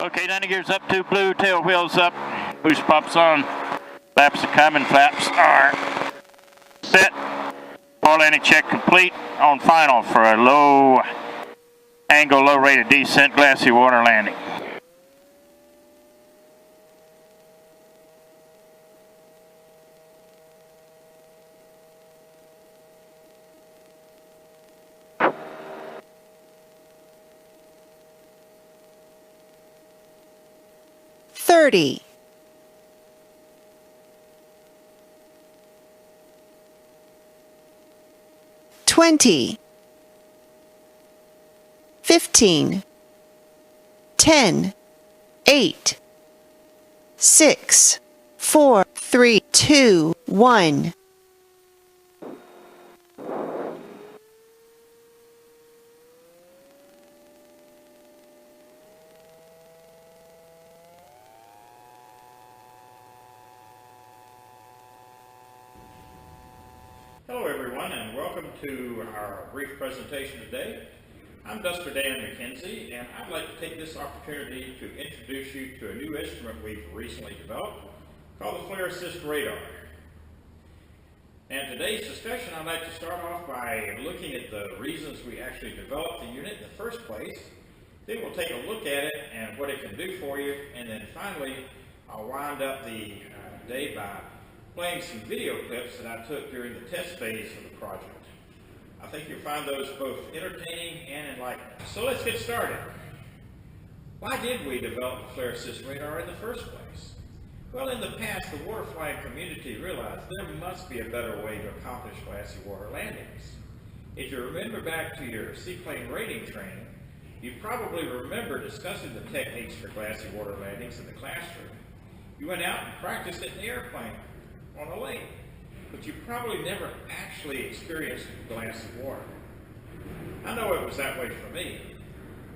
Okay, landing gears up, 2 blue, tail wheels up, boost pops on, flaps are coming, flaps are set, all landing check complete, on final for a low angle, low rate of descent, glassy water landing. $30. 20. 15. 10. 8. 6. 4. 3. 2. 1. Hello everyone, and welcome to our brief presentation today. I'm Duster Dan McKenzie, and I'd like to take this opportunity to introduce you to a new instrument we've recently developed called the FlareAssist Radar. And today's discussion, I'd like to start off by looking at the reasons we actually developed the unit in the first place. Then we'll take a look at it and what it can do for you, and then finally I'll wind up the day by playing some video clips that I took during the test phase of the project. I think you'll find those both entertaining and enlightening. So let's get started. Why did we develop the FlareAssist Radar in the first place? Well, in the past, the waterflying community realized there must be a better way to accomplish glassy water landings. If you remember back to your seaplane rating training, you probably remember discussing the techniques for glassy water landings in the classroom. You went out and practiced it in the airplane on a lake, but you probably never actually experienced glassy water. I know it was that way for me.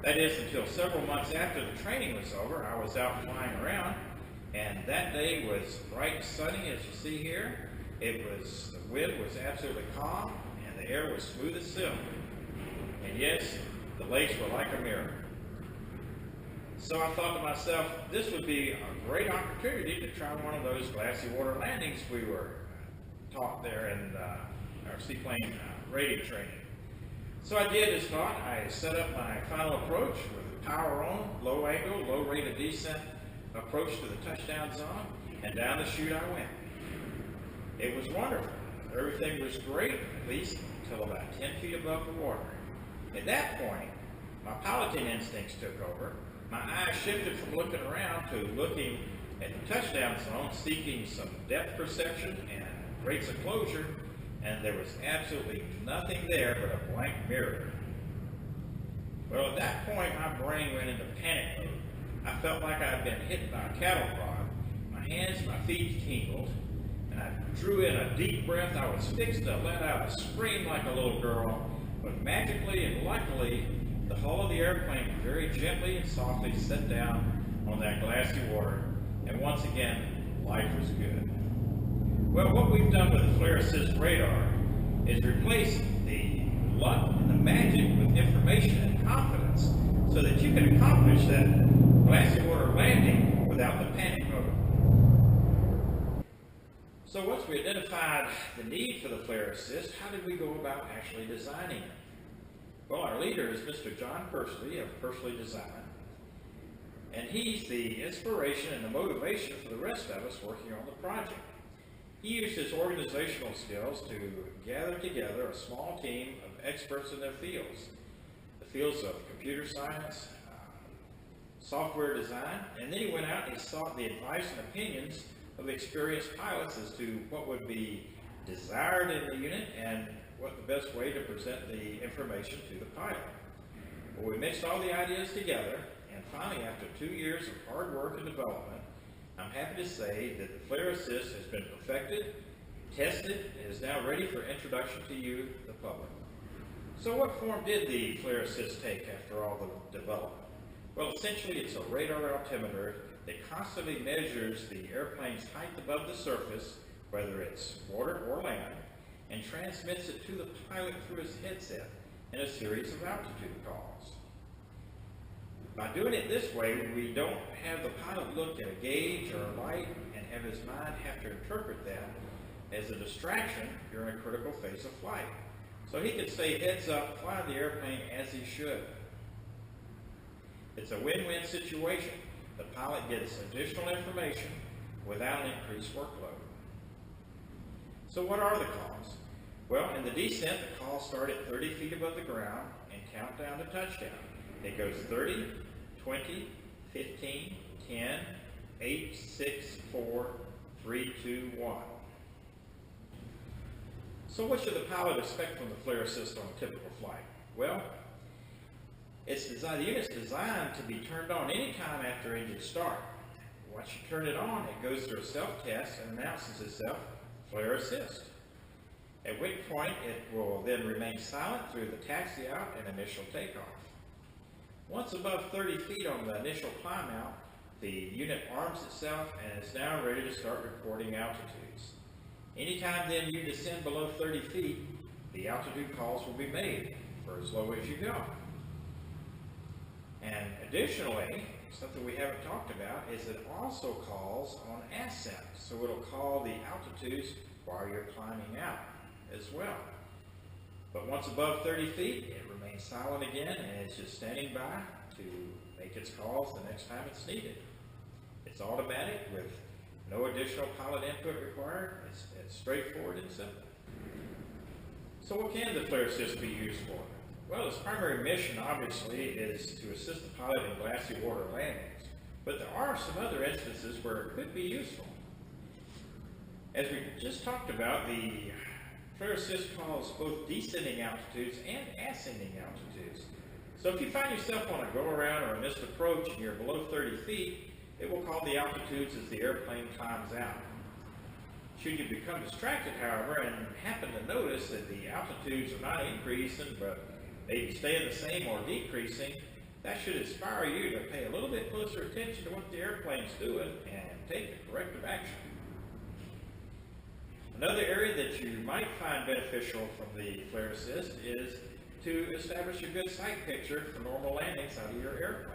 That is, until several months after the training was over, I was out flying around, and that day was bright and sunny, as you see here. The wind was absolutely calm, and the air was smooth as silk. And yes, the lakes were like a mirror. So I thought to myself, this would be a great opportunity to try one of those glassy water landings we were taught there in our seaplane rating training. So I did as taught. I set up my final approach with a power on, low angle, low rate of descent approach to the touchdown zone, and down the chute I went. It was wonderful. Everything was great, at least until about 10 feet above the water. At that point, my piloting instincts took over. My eyes shifted from looking around to looking at the touchdown zone, seeking some depth perception and rates of closure, and there was absolutely nothing there but a blank mirror. Well, at that point, my brain went into panic mode. I felt like I had been hit by a cattle prod. My hands and my feet tingled, and I drew in a deep breath. I was fixed to let out a scream like a little girl, but magically and luckily, the hull of the airplane very gently and softly set down on that glassy water, and once again, life was good. Well, what we've done with the FlareAssist Radar is replace the luck and the magic with information and confidence so that you can accomplish that glassy water landing without the panic mode. So once we identified the need for the FlareAssist, how did we go about actually designing it? Well, our leader is Mr. John Pursley of Pursley Design, and he's the inspiration and the motivation for the rest of us working on the project. He used his organizational skills to gather together a small team of experts in their fields, the fields of computer science, software design, and then he went out and he sought the advice and opinions of experienced pilots as to what would be desired in the unit and what the best way to present the information to the pilot. Well, we mixed all the ideas together, and finally, after 2 years of hard work and development, I'm happy to say that the FlareAssist has been perfected, tested, and is now ready for introduction to you, the public. So what form did the FlareAssist take after all the development? Well, essentially it's a radar altimeter that constantly measures the airplane's height above the surface, whether it's water or land, and transmits it to the pilot through his headset in a series of altitude calls. By doing it this way, we don't have the pilot look at a gauge or a light and have his mind have to interpret that as a distraction during a critical phase of flight. So he can stay heads up, fly the airplane as he should. It's a win-win situation. The pilot gets additional information without an increased workload. So what are the calls? Well, in the descent, the calls start at 30 feet above the ground and count down to touchdown. It goes 30, 20, 15, 10, 8, 6, 4, 3, 2, 1. So what should the pilot expect from the FlareAssist on a typical flight? Well, the unit's designed to be turned on anytime after engine start. Once you turn it on, it goes through a self-test and announces itself FlareAssist. At which point, it will then remain silent through the taxi out and initial takeoff. Once above 30 feet on the initial climb out, the unit arms itself and is now ready to start recording altitudes. Anytime then you descend below 30 feet, the altitude calls will be made for as low as you go. And additionally, something we haven't talked about is it also calls on ascent. So it'll call the altitudes while you're climbing out as well. But once above 30 feet, it remains silent again and is just standing by to make its calls the next time it's needed. It's automatic with no additional pilot input required. It's straightforward and simple. So what can the FlareAssist be used for? Well, its primary mission obviously is to assist the pilot in glassy water landings, but there are some other instances where it could be useful. As we just talked about, the FlareAssist calls both descending altitudes and ascending altitudes. So if you find yourself on a go-around or a missed approach and you're below 30 feet, it will call the altitudes as the airplane climbs out. Should you become distracted, however, and happen to notice that the altitudes are not increasing, but maybe staying the same or decreasing, that should inspire you to pay a little bit closer attention to what the airplane's doing and take the corrective action. Another area that you might find beneficial from the FlareAssist is to establish a good sight picture for normal landings out of your airplane.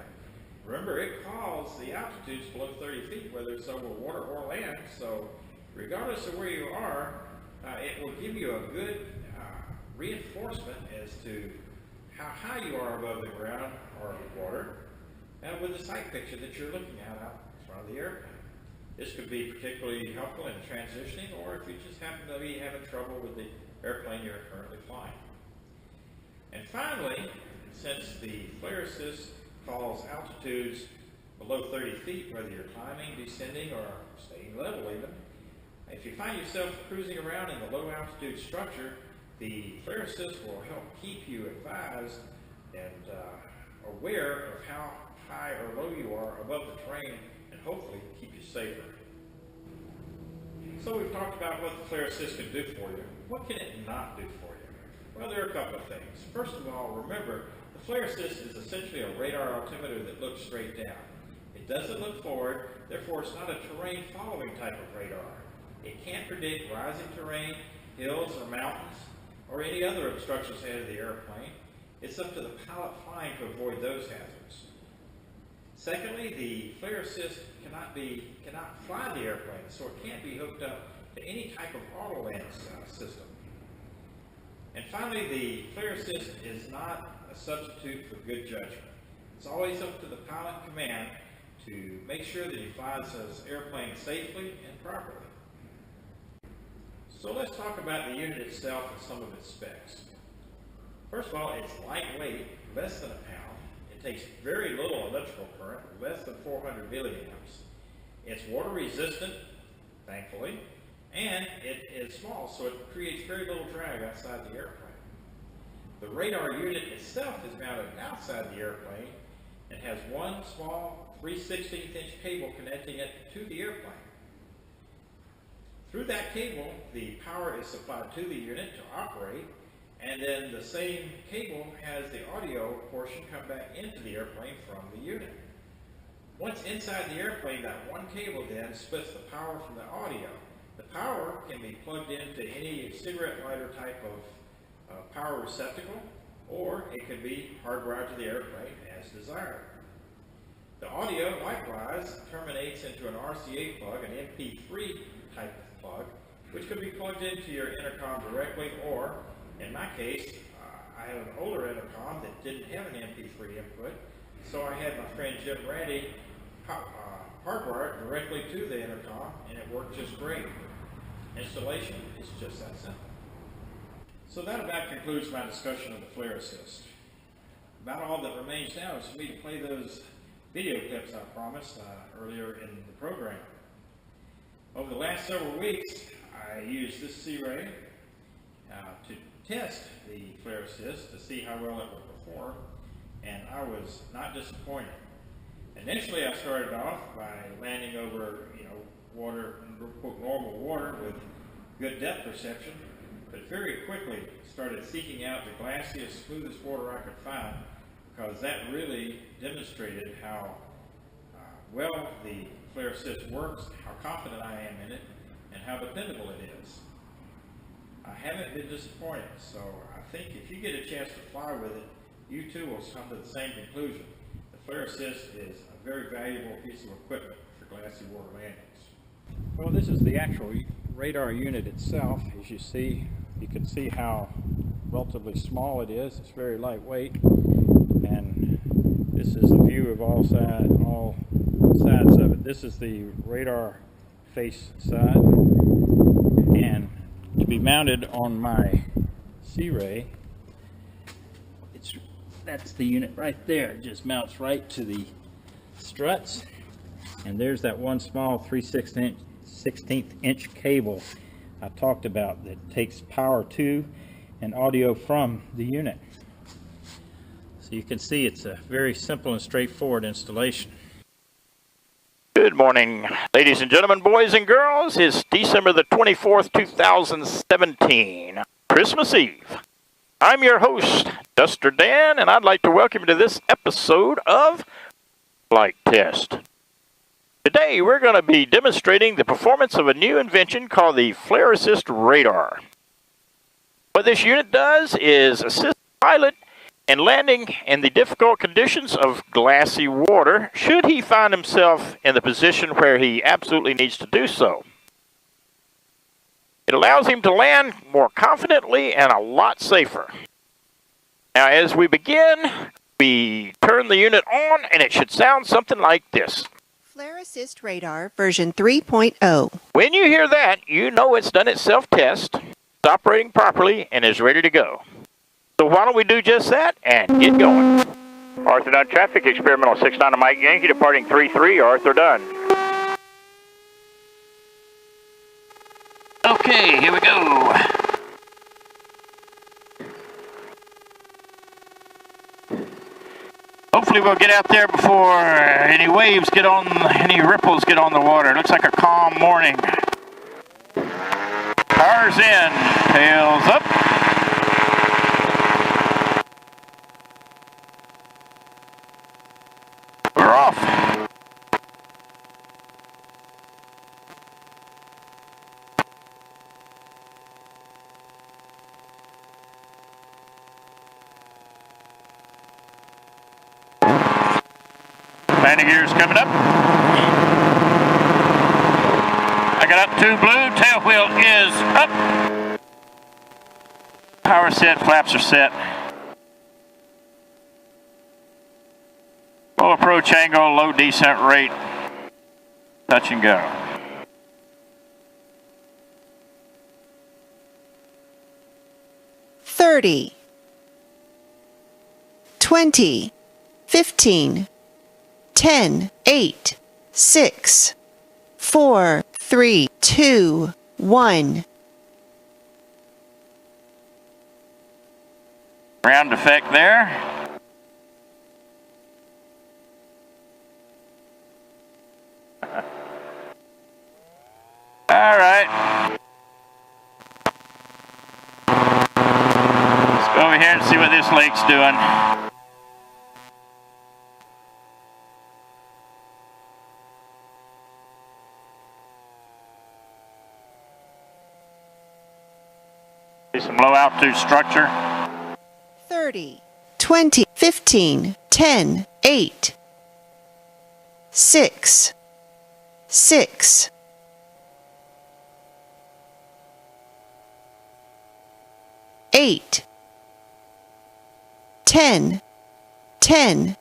Remember, it calls the altitudes below 30 feet, whether it's over water or land, so regardless of where you are, it will give you a good reinforcement as to how high you are above the ground or water with the sight picture that you're looking at out in front of the airplane. This could be particularly helpful in transitioning or if you just happen to be having trouble with the airplane you're currently flying. And finally, since the FlareAssist calls altitudes below 30 feet, whether you're climbing, descending, or staying level even, if you find yourself cruising around in the low altitude structure, the FlareAssist will help keep you advised and aware of how high or low you are above the terrain and hopefully keep you safer. So we've talked about what the FlareAssist can do for you. What can it not do for you? Well, there are a couple of things. First of all, remember, the FlareAssist is essentially a radar altimeter that looks straight down. It doesn't look forward, therefore it's not a terrain following type of radar. It can't predict rising terrain, hills or mountains, or any other obstructions ahead of the airplane. It's up to the pilot flying to avoid those hazards. Secondly, the FlareAssist cannot fly the airplane, so it can't be hooked up to any type of auto land system. And finally, the FlareAssist is not a substitute for good judgment. It's always up to the pilot in command to make sure that he flies his airplane safely and properly. So let's talk about the unit itself and some of its specs. First of all, it's lightweight, less than a pound. It takes very little electrical current, less than 400 milliamps. It's water resistant, thankfully, and it is small, so it creates very little drag outside the airplane. The radar unit itself is mounted outside the airplane and has one small 3/16" cable connecting it to the airplane. Through that cable, the power is supplied to the unit to operate, and then the same cable has the audio portion come back into the airplane from the unit. Once inside the airplane, that one cable then splits the power from the audio. The power can be plugged into any cigarette lighter type of power receptacle, or it can be hardwired to the airplane as desired. audio, likewise, terminates into an RCA plug, an MP3 type of plug, which could be plugged into your intercom directly, or, in my case, I have an older intercom that didn't have an MP3 input, so I had my friend Jim Randy hardwire it directly to the intercom, and it worked just great. Installation is just that simple. So that about concludes my discussion of the FlareAssist. About all that remains now is for me to play those video clips I promised earlier in the program. Over the last several weeks, I used this C-Ray to test the FlareAssist to see how well it would perform, and I was not disappointed. Initially, I started off by landing over, water, normal water with good depth perception, but very quickly started seeking out the glassiest, smoothest water I could find, because that really demonstrated how well the FlareAssist works, how confident I am in it, and how dependable it is. I haven't been disappointed, so I think if you get a chance to fly with it, you too will come to the same conclusion. The FlareAssist is a very valuable piece of equipment for glassy water landings. Well, this is the actual radar unit itself. As you see, you can see how relatively small it is. It's very lightweight, and this is a view of all sides of it. This is the radar face side, and to be mounted on my C-Ray, that's the unit right there. It just mounts right to the struts, and there's that one small 3/16 inch cable I talked about that takes power to and audio from the unit. So you can see it's a very simple and straightforward installation. Good morning, ladies and gentlemen, boys and girls. It's December the 24th, 2017, Christmas Eve. I'm your host, Duster Dan, and I'd like to welcome you to this episode of Flight Test. Today, we're going to be demonstrating the performance of a new invention called the FlareAssist Radar. What this unit does is assist the pilot in landing in the difficult conditions of glassy water, should he find himself in the position where he absolutely needs to do so. It allows him to land more confidently and a lot safer. Now, as we begin, we turn the unit on, and it should sound something like this. FlareAssist Radar version 3.0. When you hear that, you know it's done its self-test, it's operating properly, and is ready to go. So why don't we do just that and get going. Arthur Dunn traffic, experimental 69 to Mike Yankee, departing 33, Arthur Dunn. Okay, here we go. Hopefully we'll get out there before any waves get on, any ripples get on the water. It looks like a calm morning. Power's in, tails up. We're off. Landing gear's coming up. I got up 2 blue, tail wheel is up. Power set, flaps are set. Full approach angle, low descent rate. Touch and go. 30, 20, 15, 10, 8, 6, 4, 3, 2, 1. Round effect there. All right. Let's go over here and see what this lake's doing. See some low altitude structure. 30, 20, 15, 10, 8, 6, 6. 8, 10, 10.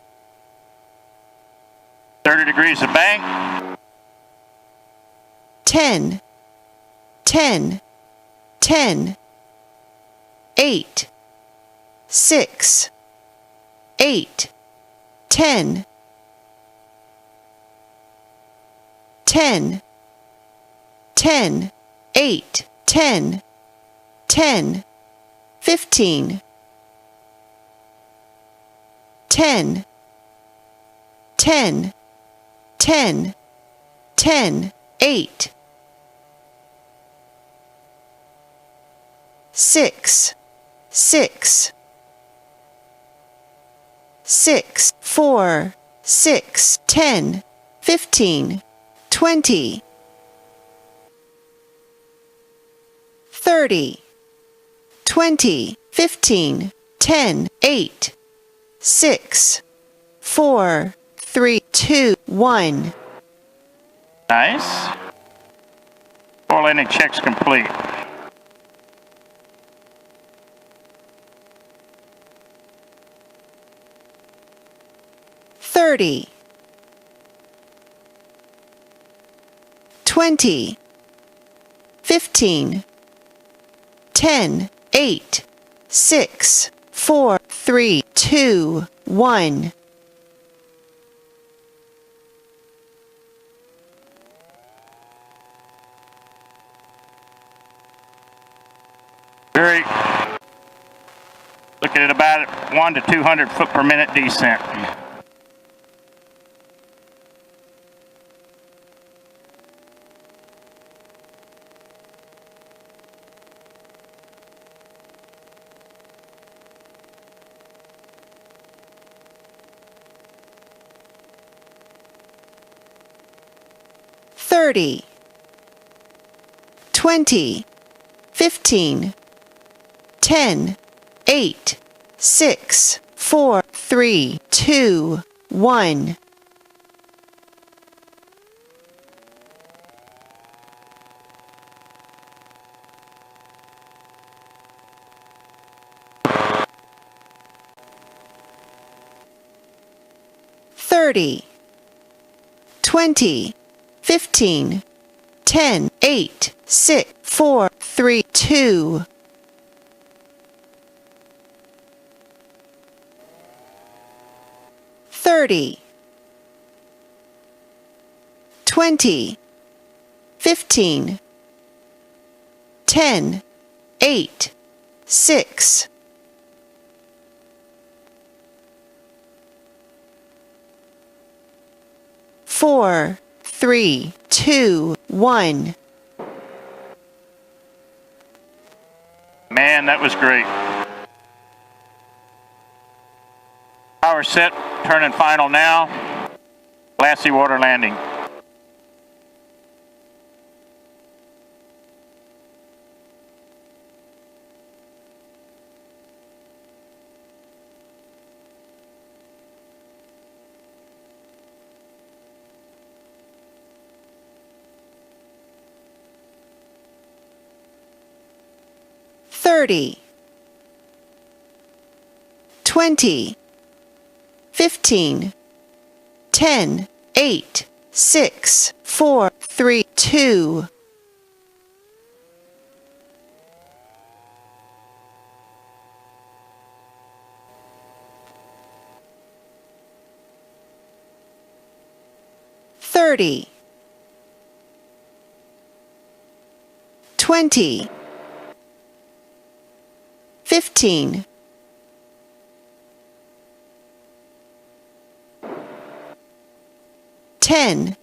30 degrees of bank. 10, 10, 10. 8, 6, 8, 10. 10, 10, 8, 10, 10. 15, 10, 10, 10, 10, 8. 6, 6, 6, 4, 6, 10, 15, 20, 30, 20, 15, 10, 8, 6, 4, 3, 2, 1. Nice. All landing checks complete. $30, $20, $15, $10, 8, 6, 4, 3, 2, 1. Very. Looking at about 1 to 200 foot per minute descent. $30, $20, $15, 10, 8, 6, 4, 3, 2, 1. $30, $20, 15, 10, 8, 6, 4, 3, 2. $30, $20, 15, 10, 8, 6. 4, 3, 2, 1. Man, that was great. Power set, turn and final now. Glassy water landing. $30, $20, 15, 10, 8, 6, 4, 3, 2. $30, $20, 15, 10,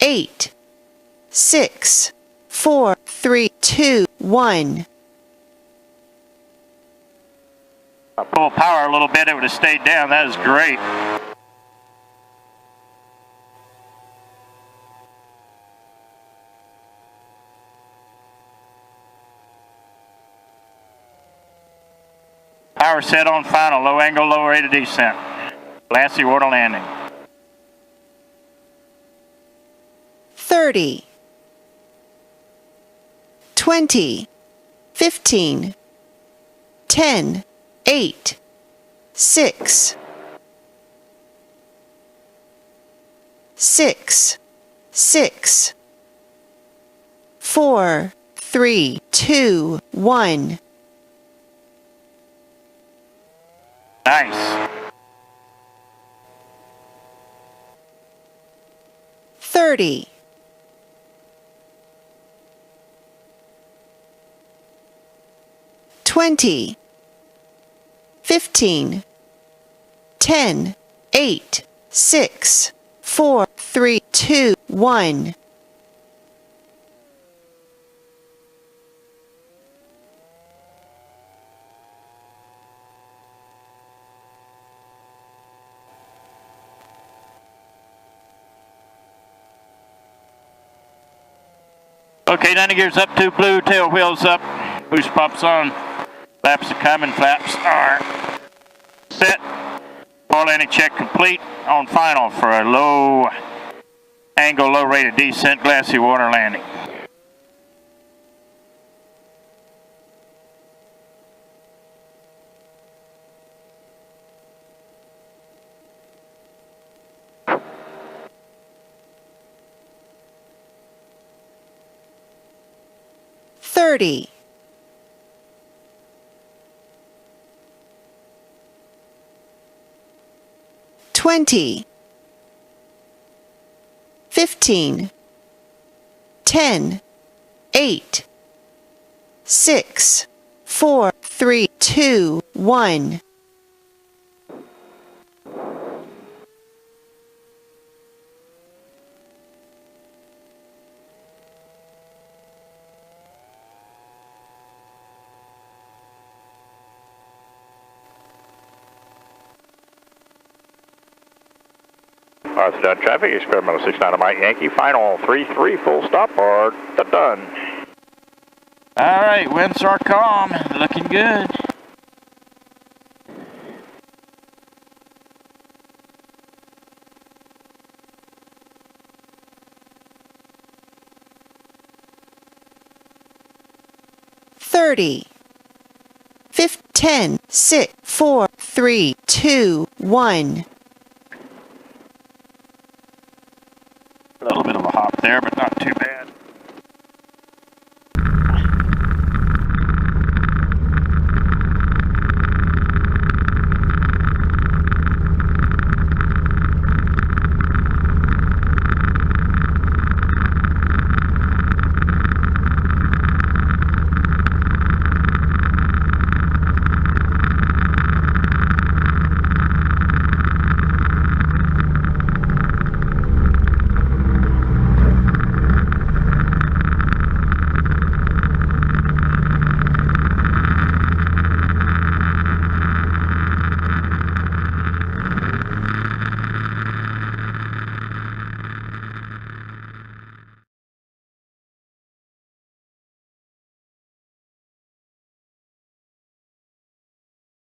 8, 6, 4, 3, 2, 1. I pulled power a little bit, it would have stayed down. That is great. Power set on final, low angle, low rate of descent. Glassy water landing. 30, 20, 15, 10, 8, 6, 6, 6, 4, 3, 2, 1. Nice. 30, 20, 15, 10, 8, 6, 4, 3, 2, 1. Okay, landing gears up, 2 blue, tail wheels up, boost pops on, flaps are coming, flaps are set, four landing check complete, on final for a low angle, low rate of descent, glassy water landing. Thirty, 20, 15, 10, 8, 6, 4, 3, 2, 1. Done traffic, experimental 69 Mike Yankee, final 3-3, full stop, or done. All right, winds are calm, looking good. Thirty, 10, 6, 4, 3, 2, 1. A little bit of a hop there, but not too bad.